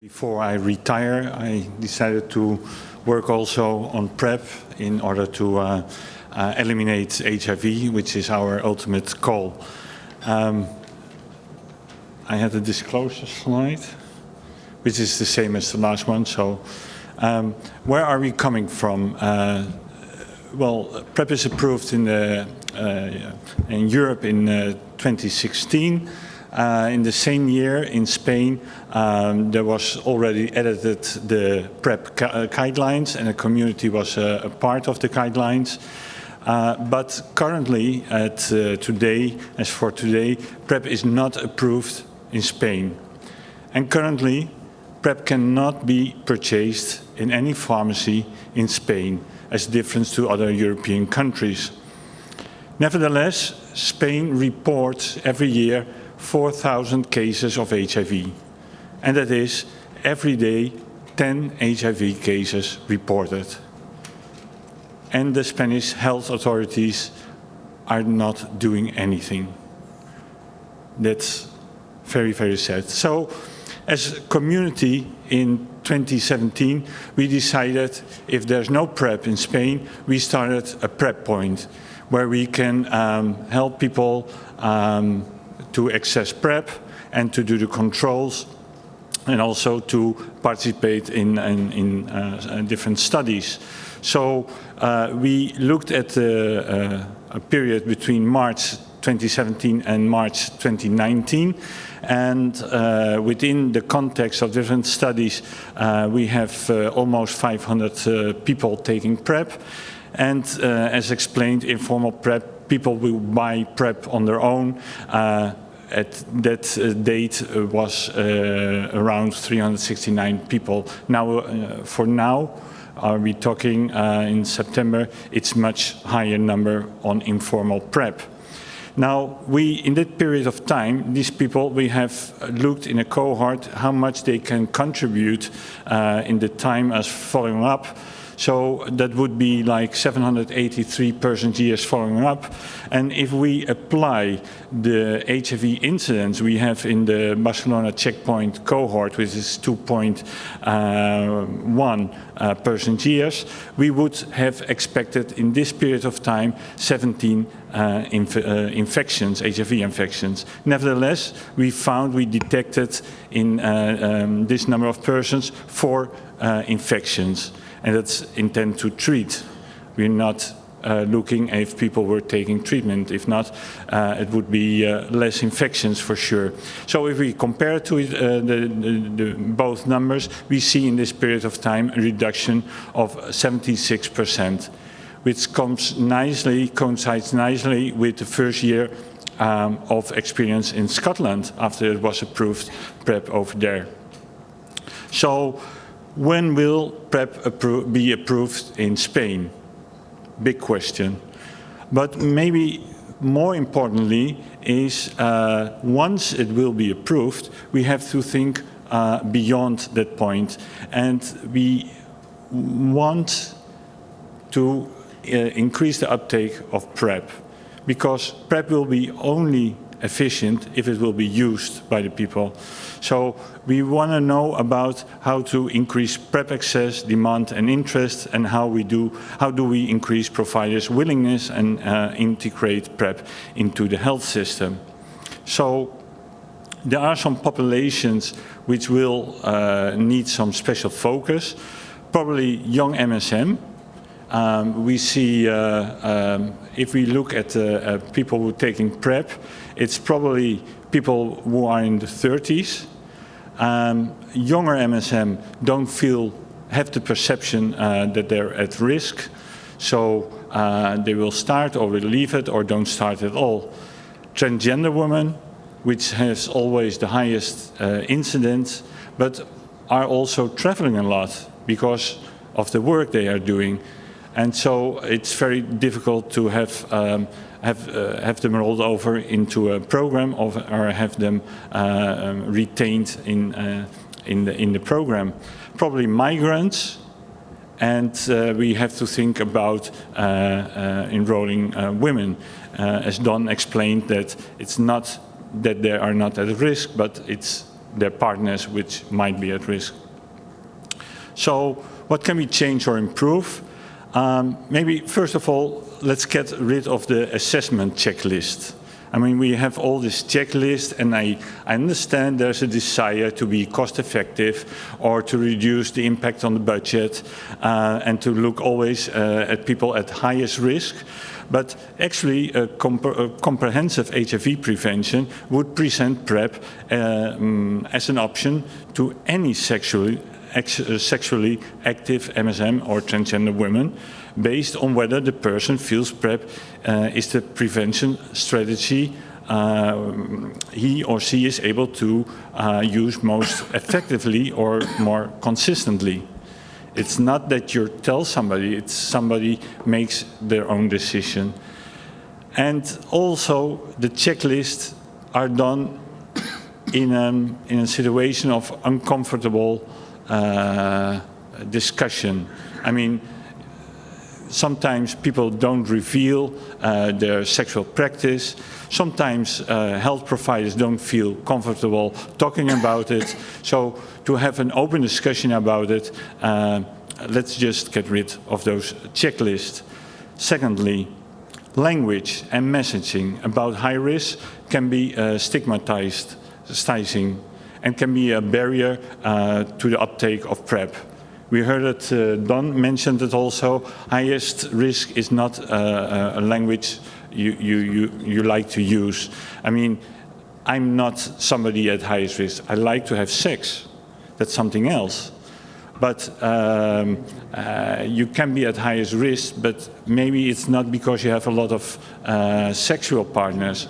Before I retire, I decided to work also on PrEP in order to eliminate HIV, which is our ultimate goal. I had a disclosure slide, which is the same as the last one. So where are we coming from? Well, PrEP is approved in Europe in 2016. In the same year in Spain, there was already edited the PrEP guidelines, and the community was a part of the guidelines. But currently, as for today, PrEP is not approved in Spain. And currently, PrEP cannot be purchased in any pharmacy in Spain, as difference to other European countries. Nevertheless, Spain reports every year 4,000 cases of HIV, and that is every day 10 HIV cases reported. And the Spanish health authorities are not doing anything. That's very, very sad. So, as a community in 2017, we decided if there's no PrEP in Spain, we started a PrEP point where we can help people to access PrEP and to do the controls, and also to participate in different studies. So we looked at a period between March 2017 and March 2019, and within the context of different studies, we have almost 500 people taking PrEP, and as explained, informal PrEP, people will buy PrEP on their own. At that date was around 369 people. Now, for now, are we talking in September? It's much higher number on informal PrEP. Now, in that period of time, these people, we have looked in a cohort how much they can contribute in the time as following up. So that would be like 783 person-years following up. And if we apply the HIV incidence we have in the Barcelona checkpoint cohort, which is 2.1 person-years, we would have expected in this period of time 17 infections, HIV infections. Nevertheless, we detected in this number of persons 4 infections. And that's intent to treat. We're not looking if people were taking treatment. If not, it would be less infections for sure. So if we compare to both numbers, we see in this period of time a reduction of 76%, which coincides nicely with the first year of experience in Scotland after it was approved PrEP over there. So, when will PrEP be approved in Spain? Big question. But maybe more importantly is once it will be approved, we have to think beyond that point. And we want to increase the uptake of PrEP, because PrEP will be only efficient if it will be used by the people. So we want to know about how to increase PrEP access, demand and interest, and how do we increase providers' willingness and integrate PrEP into the health system. So there are some populations which will need some special focus, probably young MSM. We see, if we look at people who are taking PrEP, it's probably people who are in the 30s. Younger MSM don't have the perception that they're at risk, so they will start or will leave it or don't start at all. Transgender women, which has always the highest incidence, but are also traveling a lot because of the work they are doing. And so it's very difficult to have them rolled over into a program or have them retained in the program. Probably migrants, and we have to think about enrolling women. As Don explained, that it's not that they are not at risk, but it's their partners which might be at risk. So what can we change or improve? Maybe first of all, let's get rid of the assessment checklist. I mean, we have all this checklist, and I understand there's a desire to be cost effective or to reduce the impact on the budget and to look always at people at highest risk. But actually, a comprehensive HIV prevention would present PrEP as an option to any sexually active MSM or transgender women, based on whether the person feels PrEP is the prevention strategy he or she is able to use most effectively or more consistently. It's not that you tell somebody, it's somebody makes their own decision. And also the checklists are done in a situation of uncomfortable discussion. I mean, sometimes people don't reveal their sexual practice. Sometimes health providers don't feel comfortable talking about it. So to have an open discussion about it, let's just get rid of those checklists. Secondly, language and messaging about high risk can be stigmatizing and can be a barrier to the uptake of PrEP. We heard it, Don mentioned it also, highest risk is not a language you like to use. I mean, I'm not somebody at highest risk. I like to have sex. That's something else. But you can be at highest risk, but maybe it's not because you have a lot of sexual partners.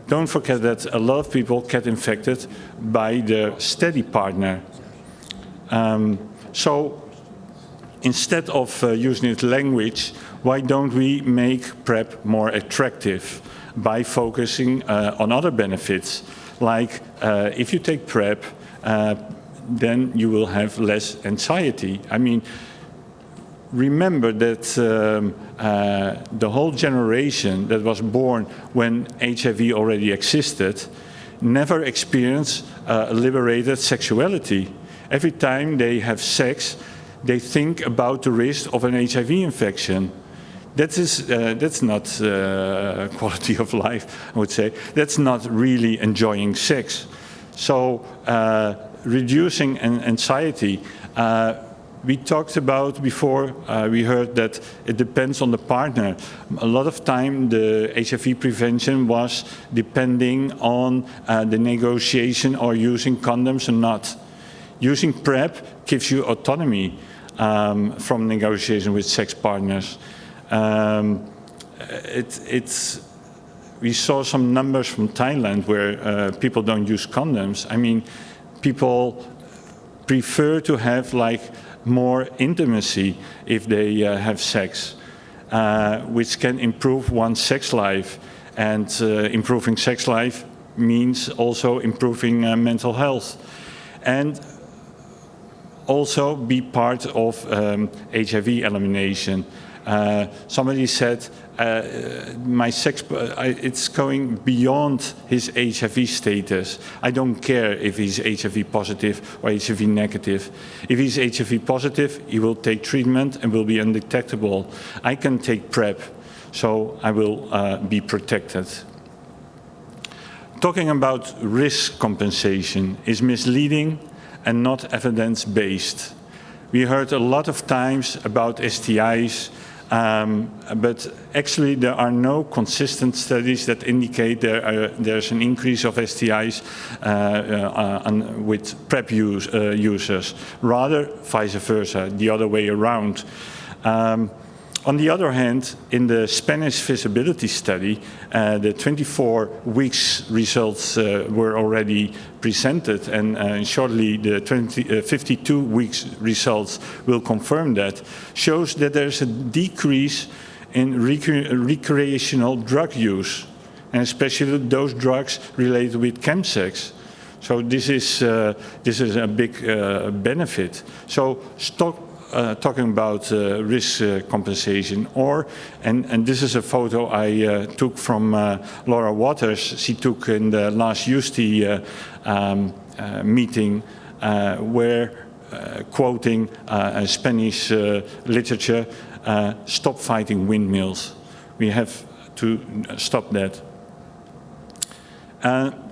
Don't forget that a lot of people get infected by their steady partner. So instead of using its language, why don't we make PrEP more attractive by focusing on other benefits? Like if you take PrEP, then you will have less anxiety. I mean, remember that the whole generation that was born when HIV already existed never experienced liberated sexuality. Every time they have sex, they think about the risk of an HIV infection. That's not quality of life, I would say. That's not really enjoying sex. So reducing anxiety. We talked about before, we heard that it depends on the partner. A lot of time the HIV prevention was depending on the negotiation or using condoms or not. Using PrEP gives you autonomy from negotiation with sex partners. We saw some numbers from Thailand where people don't use condoms. I mean, people prefer to have like more intimacy if they have sex, which can improve one's sex life. And improving sex life means also improving mental health. And also be part of HIV elimination. Somebody said, it's going beyond his HIV status. I don't care if he's HIV positive or HIV negative. If he's HIV positive, he will take treatment and will be undetectable. I can take PrEP, so I will be protected. Talking about risk compensation is misleading and not evidence-based. We heard a lot of times about STIs, but actually there are no consistent studies that indicate there's an increase of STIs with PrEP users. Rather, vice versa, the other way around. On the other hand, in the Spanish feasibility study, the 24 weeks results were already presented, and shortly the 52 weeks results will confirm that, shows that there's a decrease in recreational drug use, and especially those drugs related with chemsex. So this is a big benefit. So talking about risk compensation, and this is a photo I took from Laura Waters. She took in the last USTI meeting, where quoting Spanish literature, stop fighting windmills. We have to stop that.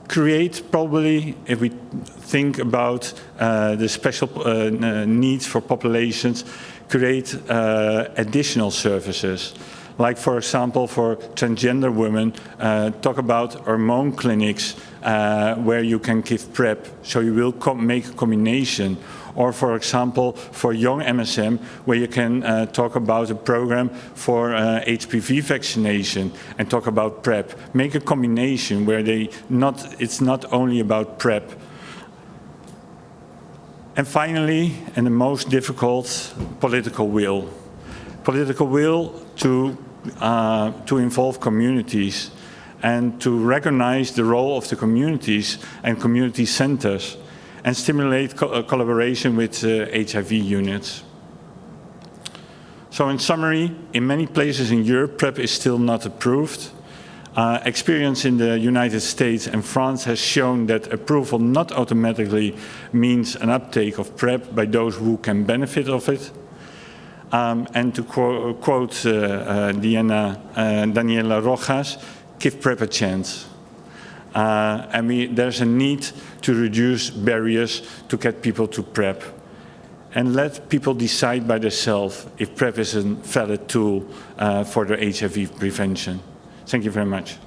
Create, probably, if we think about the special needs for populations, create additional services. Like, for example, for transgender women, talk about hormone clinics where you can give PrEP, so you will make a combination. Or, for example, for young MSM, where you can talk about a program for HPV vaccination and talk about PrEP. Make a combination where it's not only about PrEP. And finally, and the most difficult, political will. Political will to involve communities and to recognize the role of the communities and community centers, and stimulate collaboration with HIV units. So in summary, in many places in Europe, PrEP is still not approved. Experience in the United States and France has shown that approval not automatically means an uptake of PrEP by those who can benefit of it. And to quote Daniela Rojas, give PrEP a chance. And there's a need to reduce barriers to get people to PrEP. And let people decide by themselves if PrEP is a valid tool for their HIV prevention. Thank you very much.